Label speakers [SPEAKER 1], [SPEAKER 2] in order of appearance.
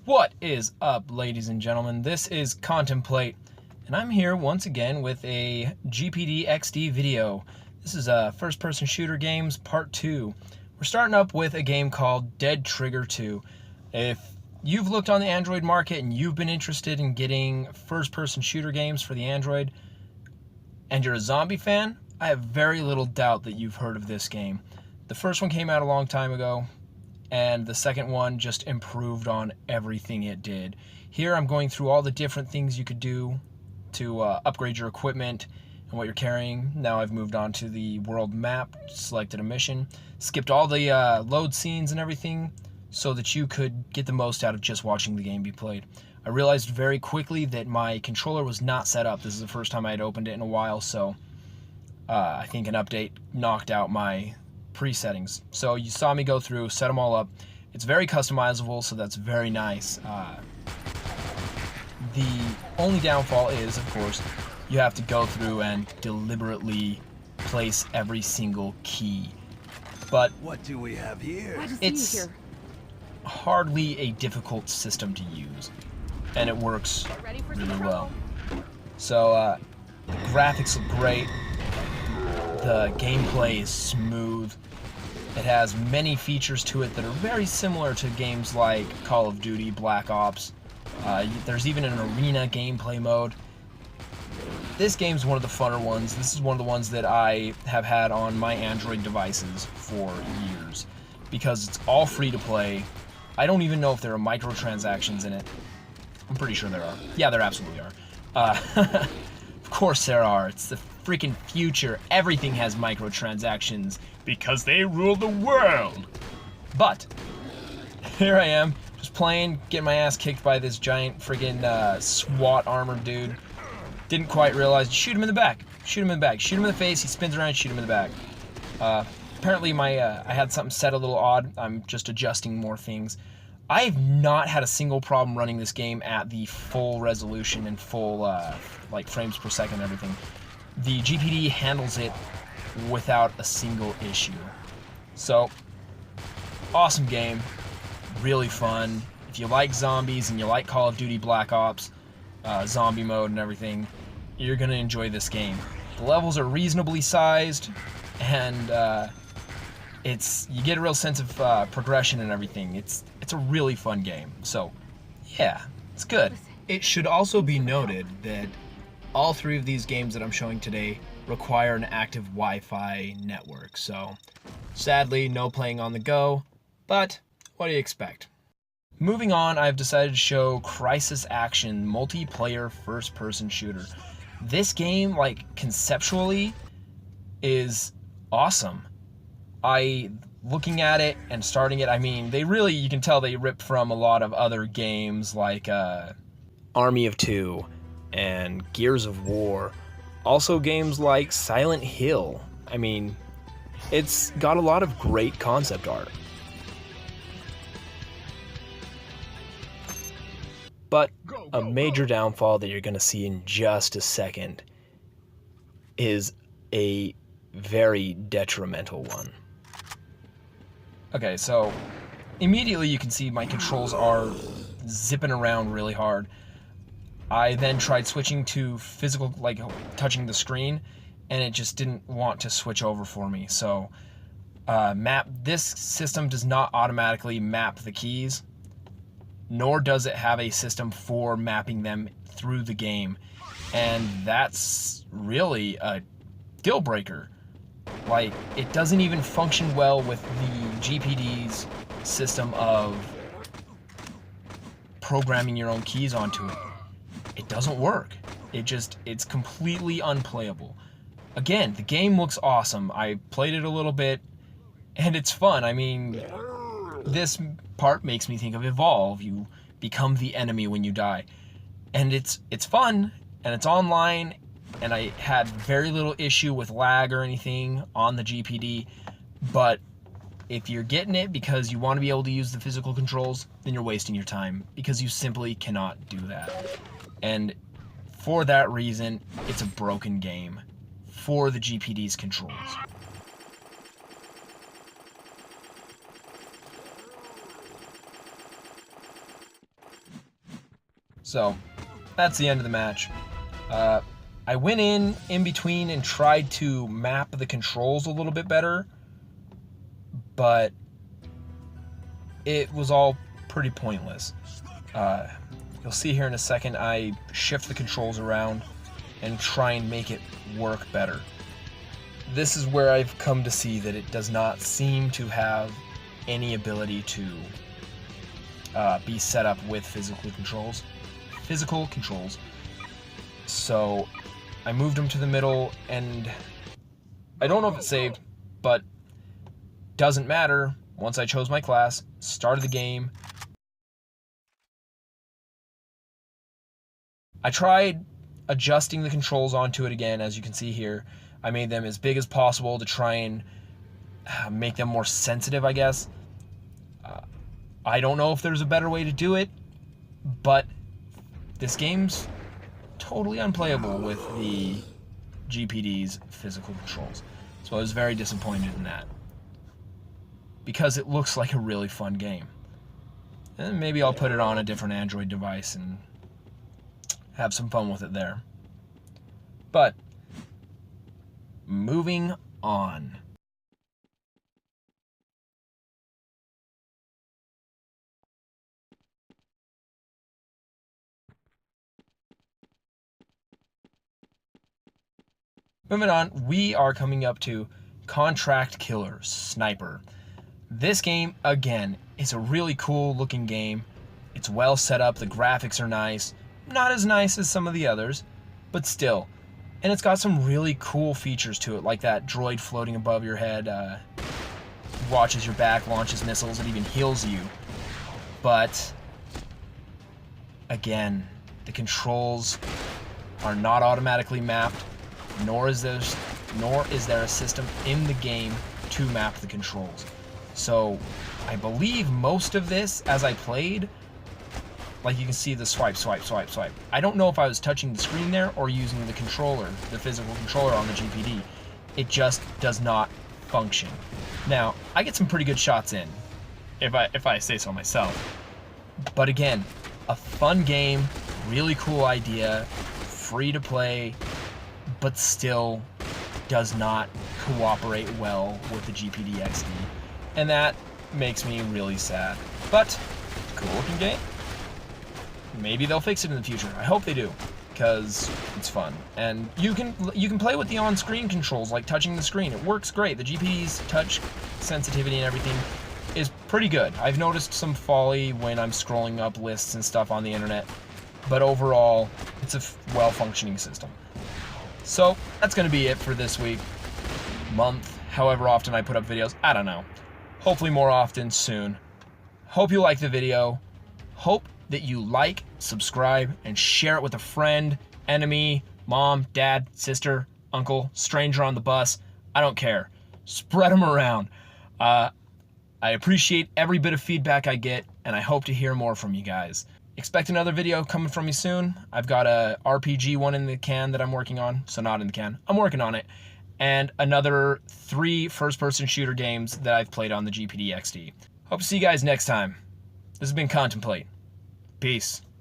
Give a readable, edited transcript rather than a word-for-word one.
[SPEAKER 1] What is up, ladies and gentlemen? This is Contemplate, and I'm here once again with a GPD XD video. This is first-person shooter games part 2. We're starting up with a game called Dead Trigger 2. If you've looked on the Android market and you've been interested in getting first-person shooter games for the Android, and you're a zombie fan, I have very little doubt that you've heard of this game. The first one came out a long time ago, and the second one just improved on everything it did. Here I'm going through all the different things you could do to upgrade your equipment and what you're carrying. Now I've moved on to the world map, selected a mission, skipped all the load scenes and everything so that you could get the most out of just watching the game be played. I realized very quickly that my controller was not set up. This is the first time I had opened it in a while, so I think an update knocked out my presettings. So you saw me go through, set them all up. It's very customizable, so that's very nice. The only downfall is, of course, you have to go through and deliberately place every single key. But
[SPEAKER 2] what do we have here?
[SPEAKER 1] It's hardly a difficult system to use, and it works really well. So the graphics look great. The gameplay is smooth. It has many features to it that are very similar to games like Call of Duty, Black Ops. There's even an arena gameplay mode. This game's one of the funner ones. This is one of the ones that I have had on my Android devices for years because it's all free to play. I don't even know if there are microtransactions in it. I'm pretty sure there are. Yeah, there absolutely are. Of course there are. It's the freaking future. Everything has microtransactions because they rule the world. But here I am, just playing, getting my ass kicked by this giant friggin' SWAT armored dude. Didn't quite realize. Shoot him in the back. Shoot him in the back. Shoot him in the face. He spins around. Shoot him in the back. Apparently I had something set a little odd. I'm just adjusting more things. I've not had a single problem running this game at the full resolution and full like frames per second and everything. The GPD handles it without a single issue. So, awesome game, really fun. If you like zombies and you like Call of Duty Black Ops, zombie mode and everything, you're gonna enjoy this game. The levels are reasonably sized, and you get a real sense of progression and everything. It's a really fun game. So, yeah, it's good. It should also be noted that all three of these games that I'm showing today require an active Wi-Fi network. So, sadly, no playing on the go, but what do you expect? Moving on, I've decided to show Crysis Action multiplayer first-person shooter. This game, like, conceptually, is awesome. Looking at it and starting it, I mean, you can tell they ripped from a lot of other games like Army of Two and Gears of War. Also games like Silent Hill. I mean, it's got a lot of great concept art. But a major downfall that you're going to see in just a second is a very detrimental one. Okay, so immediately you can see my controls are zipping around really hard. I then tried switching to physical, like touching the screen, and it just didn't want to switch over for me. So this system does not automatically map the keys, nor does it have a system for mapping them through the game. And that's really a deal breaker. Like, it doesn't even function well with the GPD's system of programming your own keys onto it. It doesn't work. It's completely unplayable. Again, the game looks awesome. I played it a little bit, and it's fun. I mean, this part makes me think of Evolve. You become the enemy when you die. And it's fun, and it's online, and I had very little issue with lag or anything on the GPD, but if you're getting it because you want to be able to use the physical controls, then you're wasting your time, because you simply cannot do that. And for that reason, it's a broken game for the GPD's controls. So that's the end of the match. I went in between and tried to map the controls a little bit better, but it was all pretty pointless. You'll see here in a second, I shift the controls around and try and make it work better. This is where I've come to see that it does not seem to have any ability to be set up with physical controls. So I moved them to the middle, and I don't know if it saved, but doesn't matter. Once I chose my class, started the game, I tried adjusting the controls onto it again. As you can see here, I made them as big as possible to try and make them more sensitive, I guess. I don't know if there's a better way to do it, but this game's totally unplayable with the GPD's physical controls. So I was very disappointed in that, because it looks like a really fun game. And maybe I'll put it on a different Android device and have some fun with it there. But moving on. Moving on, we are coming up to Contract Killer Sniper. This game, again, is a really cool looking game. It's well set up, the graphics are nice. Not as nice as some of the others, but still. And it's got some really cool features to it, like that droid floating above your head, watches your back, launches missiles, it even heals you. But, again, the controls are not automatically mapped, nor is there a system in the game to map the controls. So I believe most of this, as I played, like you can see the swipe, swipe, swipe, swipe. I don't know if I was touching the screen there or using the controller, the physical controller on the GPD. It just does not function. Now, I get some pretty good shots in, if I say so myself. But again, a fun game, really cool idea, free to play, but still does not cooperate well with the GPD XD. And that makes me really sad. But, cool looking game. Maybe they'll fix it in the future. I hope they do, because it's fun. And you can play with the on-screen controls, like touching the screen. It works great. The GPD's touch sensitivity and everything is pretty good. I've noticed some folly when I'm scrolling up lists and stuff on the internet, but overall, it's a well-functioning system. So, that's going to be it for this week, month, however often I put up videos. I don't know. Hopefully more often soon. Hope you like the video. Hope that you like, subscribe, and share it with a friend, enemy, mom, dad, sister, uncle, stranger on the bus. I don't care. Spread them around. I appreciate every bit of feedback I get, and I hope to hear more from you guys. Expect another video coming from me soon. I've got a RPG one in the can that I'm working on, so not in the can. I'm working on it. And another 3 first-person shooter games that I've played on the GPD XD. Hope to see you guys next time. This has been Contemplate. Peace.